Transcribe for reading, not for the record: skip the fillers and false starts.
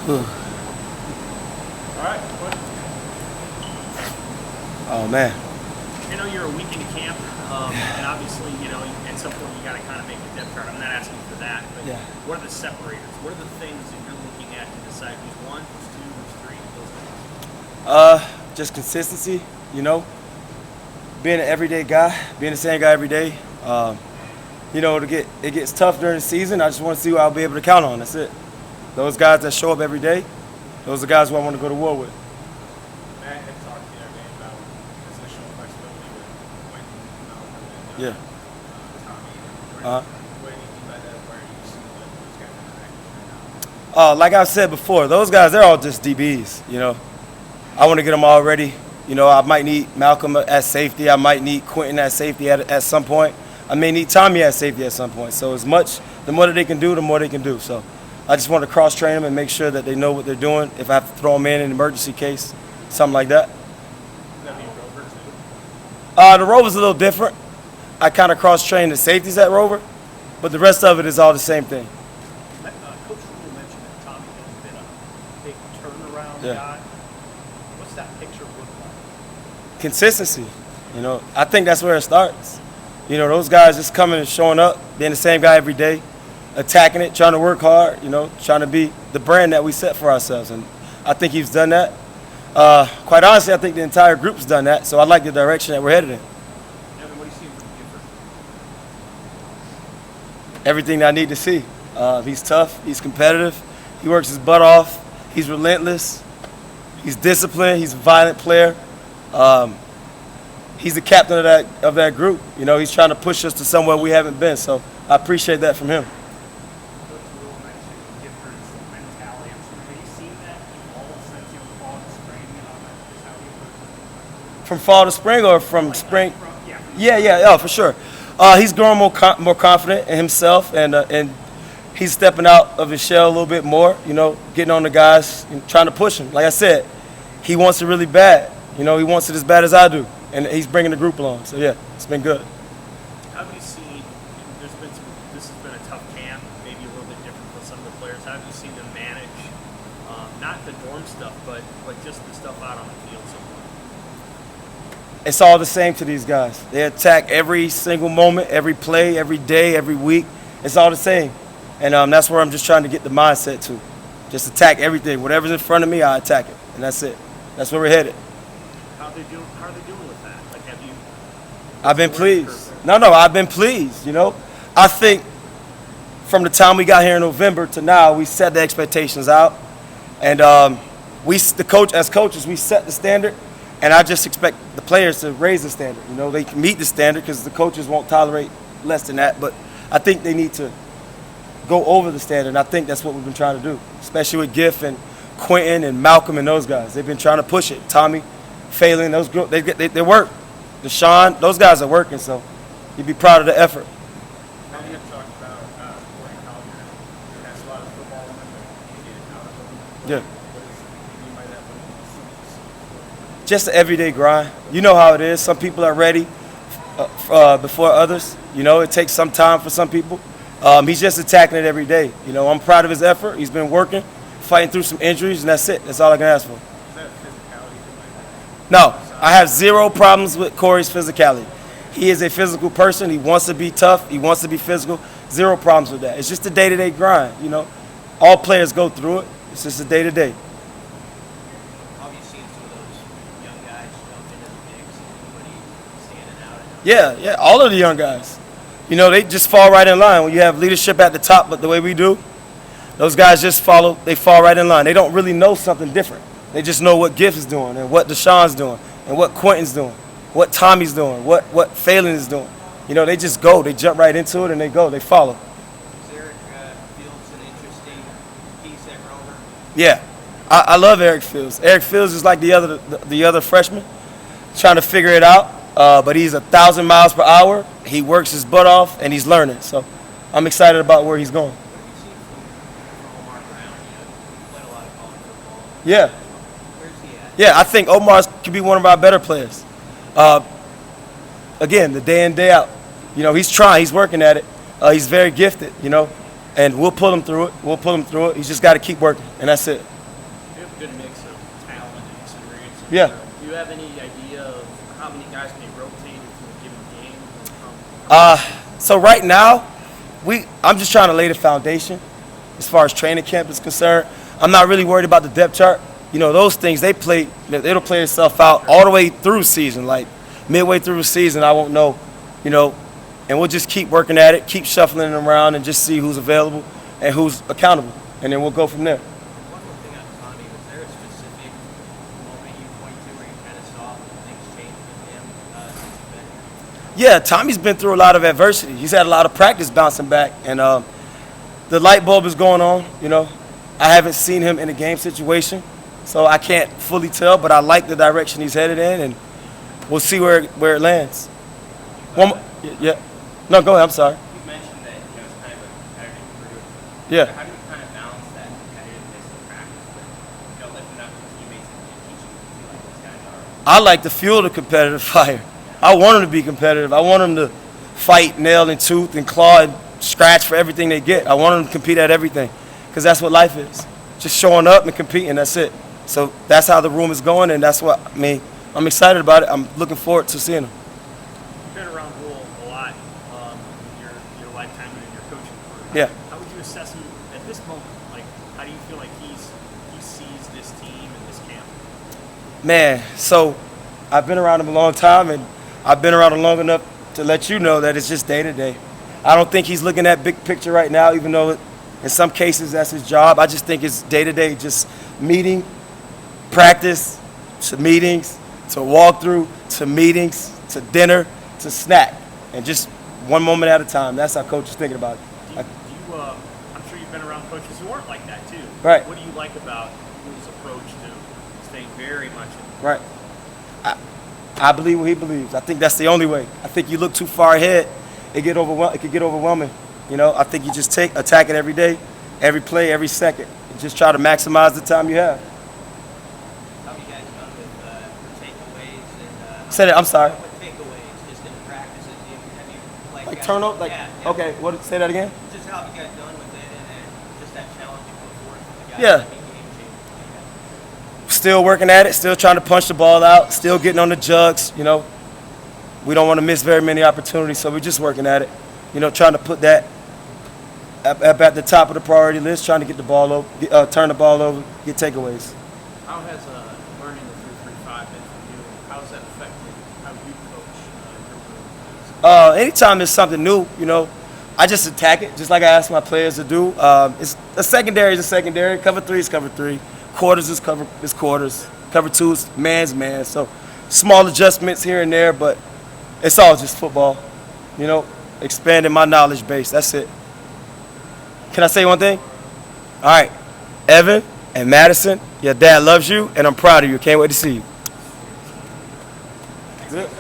All right. What? Oh, man. I know you're a week in camp, and obviously, at some point you got to kind of make a depth chart. I'm not asking for that, but what are the separators? What are the things that you're looking at to decide who's one, who's two, who's three, those things? Just consistency, being an everyday guy, being the same guy every day. It gets tough during the season. I just want to see who I'll be able to count on. That's it. Those guys that show up every day, those are the guys who I want to go to war with. Matt had talked the other day about positional flexibility with Quentin, Yeah. Tommy. What do you mean by that? Where you see those guys in action right now? Like I said before, those guys, they're all just DBs, I want to get them all ready. I might need Malcolm at safety. I might need Quentin at safety at some point. I may need Tommy at safety at some point. So the more that they can do, the more they can do. So I just want to cross-train them and make sure that they know what they're doing. If I have to throw them in an emergency case, something like that. Does that mean Rover too? The Rover's a little different. I kind of cross-train the safeties at Rover, but the rest of it is all the same thing. Coach Rule mentioned that Tommy has been a big turnaround Yeah. guy. What's that picture look like? Consistency. I think that's where it starts. Those guys just coming and showing up, being the same guy every day, attacking it, trying to work hard, trying to be the brand that we set for ourselves. And I think he's done that. Quite honestly, I think the entire group's done that, so I like the direction that we're headed in. What do you see from Gifford? Everything that I need to see. He's tough, he's competitive, he works his butt off, he's relentless, he's disciplined, he's a violent player. He's the captain of that group. He's trying to push us to somewhere we haven't been, so I appreciate that from him. Coach Rule mentioned Gifford's mentality. I'm sure, have you seen that evolve since fall to spring? Just how he approaches it? From fall to spring or from spring? Yeah. For sure. He's growing more confident in himself, and he's stepping out of his shell a little bit more, getting on the guys, trying to push him. Like I said, he wants it really bad. He wants it as bad as I do, and he's bringing the group along. So, yeah, it's been good. How have you seen, this has been a tough camp, maybe a little bit different for some of the players. How have you seen them manage, not the dorm stuff, but just the stuff out on the field so far? It's all the same to these guys. They attack every single moment, every play, every day, every week. It's all the same. And that's where I'm just trying to get the mindset to. Just attack everything. Whatever's in front of me, I attack it. And that's it. That's where we're headed. How are they doing with that? Have you? I've been pleased. No, I've been pleased, I think from the time we got here in November to now, we set the expectations out. And as coaches, we set the standard. And I just expect the players to raise the standard. They can meet the standard because the coaches won't tolerate less than that. But I think they need to go over the standard. And I think that's what we've been trying to do, especially with Giff and Quentin and Malcolm and those guys. They've been trying to push it. Tommy, Phelan, those groups, they work. Deshaun, those guys are working, so you'd be proud of the effort. Now you have talked about Corey Collier, who has a lot of football in him, but you get it out of him. Yeah. What do you mean by that? What do you see? Just an everyday grind. You know how it is. Some people are ready before others. It takes some time for some people. He's just attacking it every day. I'm proud of his effort. He's been working, fighting through some injuries, and that's it. That's all I can ask for. Is that physicality? No, I have zero problems with Corey's physicality. He is a physical person. He wants to be tough. He wants to be physical. Zero problems with that. It's just a day-to-day grind, All players go through it. It's just a day-to-day. Have you seen some of those young guys jump into the mix? Anybody standing out? Yeah, all of the young guys. They just fall right in line. When you have leadership at the top, but the way we do, those guys just follow. They fall right in line. They don't really know something different. They just know what Giff is doing and what Deshaun's doing and what Quentin's doing, what Tommy's doing, what Phelan is doing. They just go. They jump right into it and they go. They follow. Is Eric Fields an interesting piece at Rover? Yeah, I love Eric Fields. Eric Fields is like the other freshmen, trying to figure it out. But he's 1,000 miles per hour. He works his butt off and he's learning. So I'm excited about where he's going. What have you seen from Omar Brown? He played a lot of college football. Yeah. Where's he at? Yeah, I think Omar could be one of our better players. Again, the day in, day out. He's trying. He's working at it. He's very gifted, and we'll pull him through it. He's just got to keep working, and that's it. Yeah. Do you have any idea of how many guys may rotate into a given game? So right now, I'm just trying to lay the foundation as far as training camp is concerned. I'm not really worried about the depth chart. You know, those things, it'll play itself out all the way through the season. Like midway through the season, I won't know, you know, and we'll just keep working at it, keep shuffling it around and just see who's available and who's accountable. And then we'll go from there. One more thing on Tommy, was there a specific moment you point to where you kind of saw things change with him since you've been here? Yeah, Tommy's been through a lot of adversity. He's had a lot of practice bouncing back, and the light bulb is going on, you know. I haven't seen him in a game situation, so I can't fully tell, but I like the direction he's headed in, and we'll see where it lands. Yeah. No, go ahead. I'm sorry. You mentioned that it's kind of a competitive group. Yeah. How do you kind of balance that competitiveness in practice with lifting up your teammates and teaching them to be like those guys are? I like to fuel the competitive fire. I want them to be competitive. I want them to fight nail and tooth and claw and scratch for everything they get. I want them to compete at everything because that's what life is. Just showing up and competing, that's it. So that's how the room is going, and that's what, I'm excited about it. I'm looking forward to seeing them. You've been around Bull a lot in your lifetime and in your coaching career. Yeah. How would you assess him at this moment? Like, how do you feel like he sees this team and this camp? Man, so I've been around him a long time, and I've been around him long enough to let you know that it's just day to day. I don't think he's looking at big picture right now, even though in some cases that's his job. I just think it's day to day, just meeting, practice, to meetings, to walkthrough, to meetings, to dinner, to snack, and just one moment at a time. That's how coach is thinking about it. I'm sure you've been around coaches who aren't like that too. Right. What do you like about his approach to staying very much in Right. I believe what he believes. I think that's the only way. I think you look too far ahead, it could get overwhelming. You know, I think you just attack it every day, every play, every second, and just try to maximize the time you have. How have you guys done with takeaways and Say that. I'm sorry. with takeaways just in practices? Have you Like turn up. Like yeah. okay. What? Say that again. Just how have you guys done with it and just that challenge you put forward for the guys Yeah. to be game changers? Still working at it. Still trying to punch the ball out. Still getting on the jugs. You know, we don't want to miss very many opportunities, so we're just working at it. You know, trying to put that at the top of the priority list. Trying to get the ball over, turn the ball over, get takeaways. How has learning the 3-3-5 been for you? How has that affected how you coach your room? Anytime there's something new, you know, I just attack it, just like I ask my players to do. It's a secondary is a secondary. Cover 3 is cover 3. Quarters is quarters. Cover 2 is man's man. So small adjustments here and there, but it's all just football. You know, expanding my knowledge base. That's it. Can I say one thing? All right, Evan and Madison, your dad loves you, and I'm proud of you. Can't wait to see you. Good.